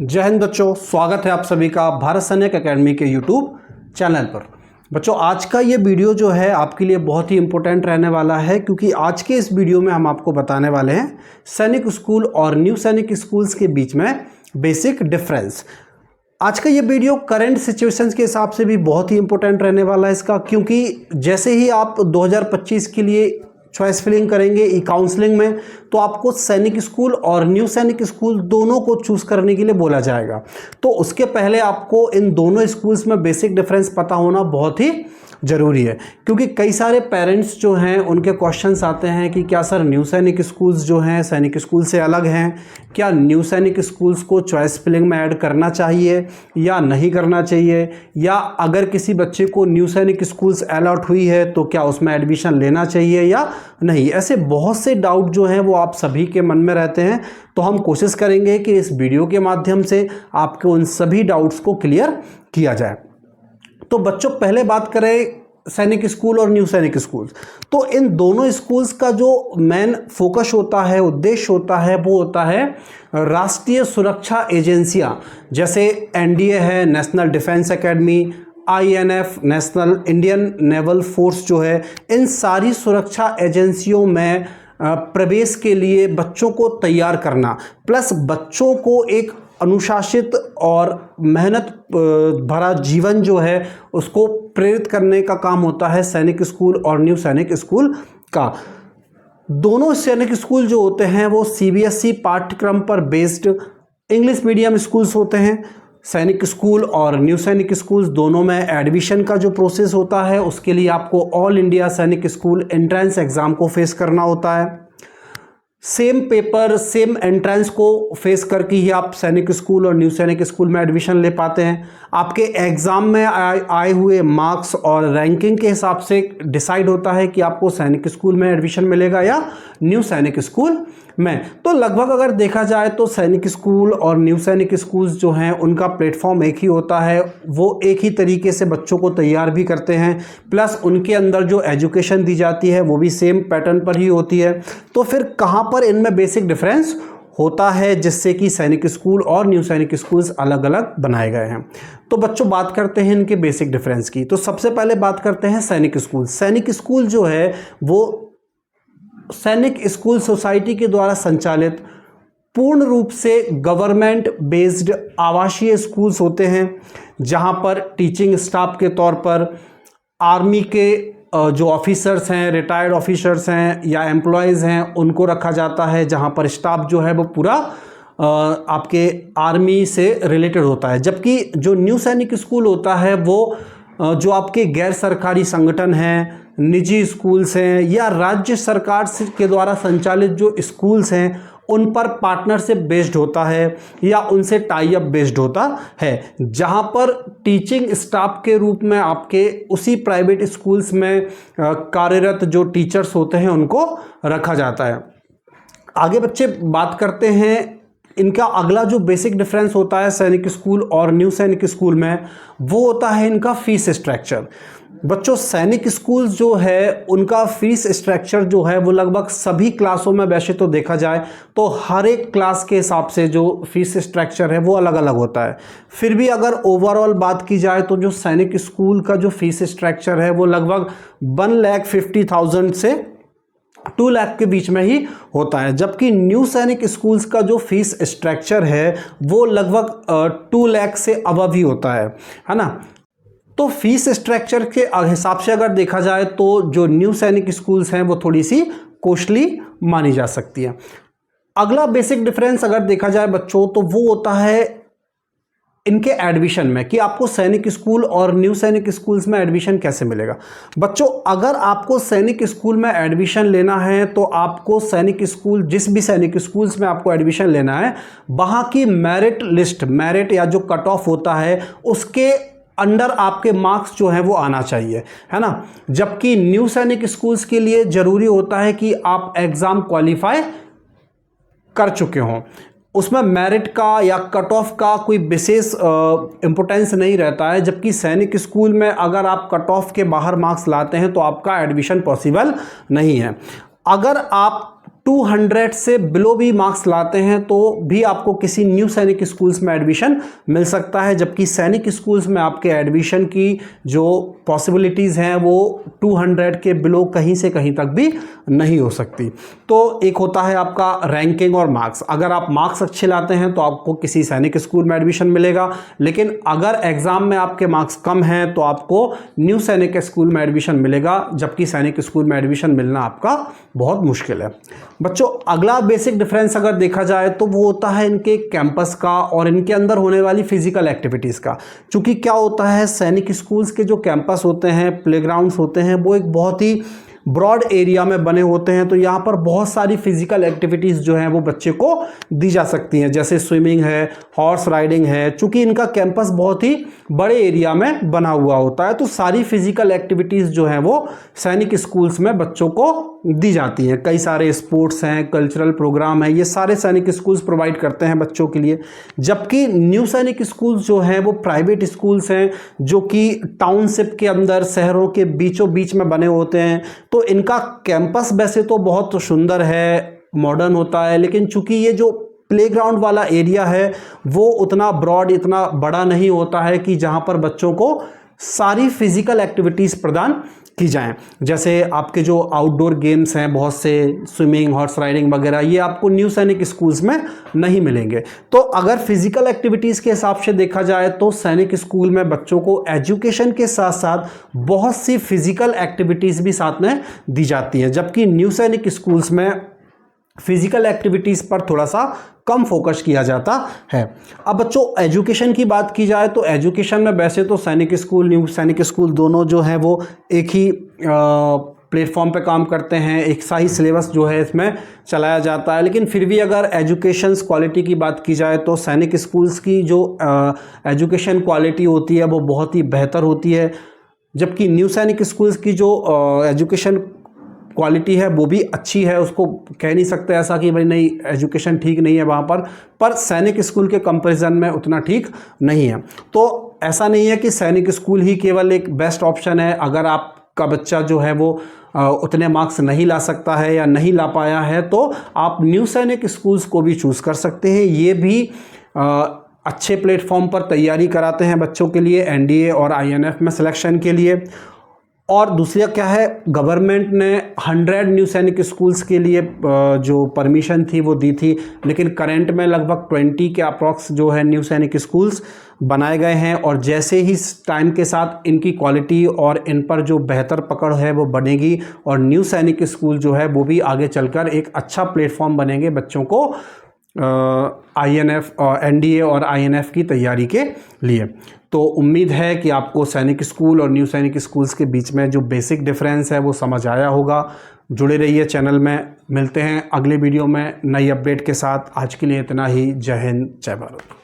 जय हिंद बच्चों, स्वागत है आप सभी का भारत सैनिक एकेडमी के यूट्यूब चैनल पर। बच्चों, आज का ये वीडियो जो है आपके लिए बहुत ही इंपॉर्टेंट रहने वाला है, क्योंकि आज के इस वीडियो में हम आपको बताने वाले हैं सैनिक स्कूल और न्यू सैनिक स्कूल्स के बीच में बेसिक डिफरेंस। आज का ये वीडियो करंट सिचुएशंस के हिसाब से भी बहुत ही इंपॉर्टेंट रहने वाला है इसका, क्योंकि जैसे ही आप 2025 के लिए चॉइस फिलिंग करेंगे ई काउंसलिंग में, तो आपको सैनिक स्कूल और न्यू सैनिक स्कूल दोनों को चूज़ करने के लिए बोला जाएगा। तो उसके पहले आपको इन दोनों स्कूल्स में बेसिक डिफरेंस पता होना बहुत ही ज़रूरी है, क्योंकि कई सारे पेरेंट्स जो हैं उनके क्वेश्चंस आते हैं कि क्या सर न्यू सैनिक स्कूल्स जो हैं सैनिक स्कूल से अलग हैं, क्या न्यू सैनिक स्कूल्स को चॉइस फिलिंग में ऐड करना चाहिए या नहीं करना चाहिए, या अगर किसी बच्चे को न्यू सैनिक स्कूल्स अलॉट हुई है तो क्या उसमें एडमिशन लेना चाहिए या नहीं। ऐसे बहुत से डाउट जो हैं वो आप सभी के मन में रहते हैं, तो हम कोशिश करेंगे कि इस वीडियो के माध्यम से आपके उन सभी डाउट्स को क्लियर किया जाए। तो बच्चों, पहले बात करें सैनिक स्कूल और न्यू सैनिक स्कूल, तो इन दोनों स्कूल्स का जो मेन फोकस होता है, उद्देश्य होता है, वो होता है राष्ट्रीय सुरक्षा एजेंसियां, जैसे एनडीए है, national defence academy, INF, national Indian naval force जो है, इन सारी सुरक्षा एजेंसियों में प्रवेश के लिए बच्चों को तैयार करना, प्लस बच्चों को एक अनुशासित और मेहनत भरा जीवन जो है उसको प्रेरित करने का काम होता है सैनिक स्कूल और न्यू सैनिक स्कूल का। दोनों सैनिक स्कूल जो होते हैं वो सीबीएसई पाठ्यक्रम पर बेस्ड इंग्लिश मीडियम स्कूल्स होते हैं। सैनिक स्कूल और न्यू सैनिक स्कूल्स दोनों में एडमिशन का जो प्रोसेस होता है उसके लिए आपको ऑल इंडिया सैनिक स्कूल एंट्रेंस एग्ज़ाम को फेस करना होता है। सेम पेपर, सेम एंट्रेंस को फेस करके ही आप सैनिक स्कूल और न्यू सैनिक स्कूल में एडमिशन ले पाते हैं। आपके एग्ज़ाम में आए हुए मार्क्स और रैंकिंग के हिसाब से डिसाइड होता है कि आपको सैनिक स्कूल में एडमिशन मिलेगा या न्यू सैनिक स्कूल में। तो लगभग अगर देखा जाए तो सैनिक स्कूल और न्यू सैनिक स्कूल्स जो हैं उनका प्लेटफॉर्म एक ही होता है, वो एक ही तरीके से बच्चों को तैयार भी करते हैं, प्लस उनके अंदर जो एजुकेशन दी जाती है वो भी सेम पैटर्न पर ही होती है। तो फिर कहाँ पर इनमें बेसिक डिफरेंस होता है जिससे कि सैनिक स्कूल और न्यू सैनिक स्कूल्स अलग अलग बनाए गए हैं। तो बच्चों, बात करते हैं इनके बेसिक डिफरेंस की। तो सबसे पहले बात करते हैं सैनिक स्कूल। सैनिक स्कूल जो है वो सैनिक स्कूल सोसाइटी के द्वारा संचालित पूर्ण रूप से गवर्नमेंट बेस्ड आवासीय स्कूल्स होते हैं, जहां पर टीचिंग स्टाफ के तौर पर आर्मी के जो ऑफिसर्स हैं, रिटायर्ड ऑफिसर्स हैं या एम्प्लॉयज़ हैं उनको रखा जाता है, जहां पर स्टाफ जो है वो पूरा आपके आर्मी से रिलेटेड होता है। जबकि जो न्यू सैनिक स्कूल होता है वो जो आपके गैर सरकारी संगठन हैं, निजी स्कूल्स हैं या राज्य सरकार के द्वारा संचालित जो स्कूल्स हैं उन पर पार्टनरशिप बेस्ड होता है या उनसे टाई अप बेस्ड होता है, जहां पर टीचिंग स्टाफ के रूप में आपके उसी प्राइवेट स्कूल्स में कार्यरत जो टीचर्स होते हैं उनको रखा जाता है। आगे बच्चे बात करते हैं इनका अगला जो बेसिक डिफरेंस होता है सैनिक स्कूल और न्यू सैनिक स्कूल में, वो होता है इनका फीस स्ट्रक्चर। बच्चों, सैनिक स्कूल जो है उनका फीस स्ट्रक्चर जो है वो लगभग सभी क्लासों में, वैसे तो देखा जाए तो हर एक क्लास के हिसाब से जो फीस स्ट्रक्चर है वो अलग अलग होता है। फिर भी अगर ओवरऑल बात की जाए तो जो सैनिक स्कूल का जो फीस स्ट्रक्चर है वो लगभग 1,50,000 से 2 लाख के बीच में ही होता है, जबकि न्यू सैनिक स्कूल्स का जो फीस स्ट्रक्चर है वो लगभग 2 लाख से अबव ही होता है ना। तो फीस स्ट्रक्चर के हिसाब से अगर देखा जाए तो जो न्यू सैनिक स्कूल्स हैं वो थोड़ी सी कॉस्टली मानी जा सकती है। अगला बेसिक डिफरेंस अगर देखा जाए बच्चों तो वो होता है इनके एडमिशन में, कि आपको सैनिक स्कूल और न्यू सैनिक स्कूल्स में एडमिशन कैसे मिलेगा। बच्चों, अगर आपको सैनिक स्कूल में एडमिशन लेना है तो आपको सैनिक स्कूल, जिस भी सैनिक स्कूल्स में आपको एडमिशन लेना है, वहाँ की मेरिट लिस्ट, मेरिट या जो कट ऑफ होता है उसके अंडर आपके मार्क्स जो हैं वो आना चाहिए, है ना। जबकि न्यू सैनिक स्कूल्स के लिए ज़रूरी होता है कि आप एग्ज़ाम क्वालिफाई कर चुके हों, उसमें मेरिट का या कट ऑफ का कोई विशेष इम्पोर्टेंस नहीं रहता है। जबकि सैनिक स्कूल में अगर आप कट ऑफ के बाहर मार्क्स लाते हैं तो आपका एडमिशन पॉसिबल नहीं है। अगर आप 200 से बिलो भी मार्क्स लाते हैं तो भी आपको किसी न्यू सैनिक स्कूल्स में एडमिशन मिल सकता है, जबकि सैनिक स्कूल्स में आपके एडमिशन की जो पॉसिबिलिटीज़ हैं वो 200 के बिलो कहीं से कहीं तक भी नहीं हो सकती। तो एक होता है आपका रैंकिंग और मार्क्स। अगर आप मार्क्स अच्छे लाते हैं तो आपको किसी सैनिक स्कूल में एडमिशन मिलेगा, लेकिन अगर एग्ज़ाम में आपके मार्क्स कम हैं तो आपको न्यू सैनिक स्कूल में एडमिशन मिलेगा, जबकि सैनिक स्कूल में एडमिशन मिलना आपका बहुत मुश्किल है। बच्चों, अगला बेसिक डिफरेंस अगर देखा जाए तो वो होता है इनके कैंपस का और इनके अंदर होने वाली फिजिकल एक्टिविटीज़ का। क्योंकि क्या होता है, सैनिक स्कूल्स के जो कैंपस होते हैं, प्लेग्राउंड्स होते हैं, वो एक बहुत ही ब्रॉड एरिया में बने होते हैं। तो यहाँ पर बहुत सारी फिजिकल एक्टिविटीज़ जो हैं वो बच्चे को दी जा सकती हैं, जैसे स्विमिंग है, हॉर्स राइडिंग है। चूँकि इनका कैंपस बहुत ही बड़े एरिया में बना हुआ होता है तो सारी फिजिकल एक्टिविटीज़ जो हैं वो सैनिक स्कूल्स में बच्चों को दी जाती हैं। कई सारे स्पोर्ट्स हैं, कल्चरल प्रोग्राम हैं, ये सारे सैनिक स्कूल्स प्रोवाइड करते हैं बच्चों के लिए। जबकि न्यू सैनिक स्कूल्स जो हैं वो प्राइवेट स्कूल्स हैं जो कि टाउनशिप के अंदर, शहरों के बीचों बीच में बने होते हैं। तो इनका कैंपस वैसे तो बहुत सुंदर है, मॉडर्न होता है, लेकिन चूंकि ये जो प्लेग्राउंड वाला एरिया है वो उतना ब्रॉड, इतना बड़ा नहीं होता है कि जहां पर बच्चों को सारी फिजिकल एक्टिविटीज़ प्रदान की जाएं। जैसे आपके जो आउटडोर गेम्स हैं बहुत से, स्विमिंग, हॉर्स राइडिंग वगैरह, ये आपको न्यू सैनिक स्कूल्स में नहीं मिलेंगे। तो अगर फिजिकल एक्टिविटीज़ के हिसाब से देखा जाए तो सैनिक स्कूल में बच्चों को एजुकेशन के साथ साथ बहुत सी फिजिकल एक्टिविटीज़ भी साथ में दी जाती हैं, जबकि न्यू सैनिक स्कूल्स में फिजिकल एक्टिविटीज़ पर थोड़ा सा कम फोकस किया जाता है। अब बच्चों, एजुकेशन की बात की जाए तो एजुकेशन में वैसे तो सैनिक स्कूल, न्यू सैनिक स्कूल दोनों जो हैं वो एक ही प्लेटफॉर्म पे काम करते हैं, एक सा ही सिलेबस जो है इसमें चलाया जाता है। लेकिन फिर भी अगर एजुकेशन क्वालिटी की बात की जाए तो सैनिक स्कूल्स की जो एजुकेशन क्वालिटी होती है वो बहुत ही बेहतर होती है, जबकि न्यू सैनिक स्कूल्स की जो एजुकेशन क्वालिटी है वो भी अच्छी है। उसको कह नहीं सकते ऐसा कि भाई नहीं, एजुकेशन ठीक नहीं है वहाँ पर सैनिक स्कूल के कंपैरिजन में उतना ठीक नहीं है। तो ऐसा नहीं है कि सैनिक स्कूल ही केवल एक बेस्ट ऑप्शन है। अगर आपका बच्चा जो है वो उतने मार्क्स नहीं ला सकता है या नहीं ला पाया है तो आप न्यू सैनिक स्कूल्स को भी चूज़ कर सकते हैं। ये भी अच्छे प्लेटफॉर्म पर तैयारी कराते हैं बच्चों के लिए एनडीए और INF में सिलेक्शन के लिए। और दूसरा क्या है, गवर्नमेंट ने 100 न्यू सैनिक स्कूल्स के लिए जो परमिशन थी वो दी थी, लेकिन करंट में लगभग 20 के अप्रॉक्स जो है न्यू सैनिक स्कूल्स बनाए गए हैं। और जैसे ही टाइम के साथ इनकी क्वालिटी और इन पर जो बेहतर पकड़ है वो बनेगी और न्यू सैनिक स्कूल जो है वो भी आगे चलकर एक अच्छा प्लेटफॉर्म बनेंगे बच्चों को INF और NDA और INF की तैयारी के लिए। तो उम्मीद है कि आपको सैनिक स्कूल और न्यू सैनिक स्कूल्स के बीच में जो बेसिक डिफरेंस है वो समझ आया होगा। जुड़े रहिए चैनल में। मिलते हैं अगले वीडियो में नई अपडेट के साथ। आज के लिए इतना ही। जय हिंद, जय भारत।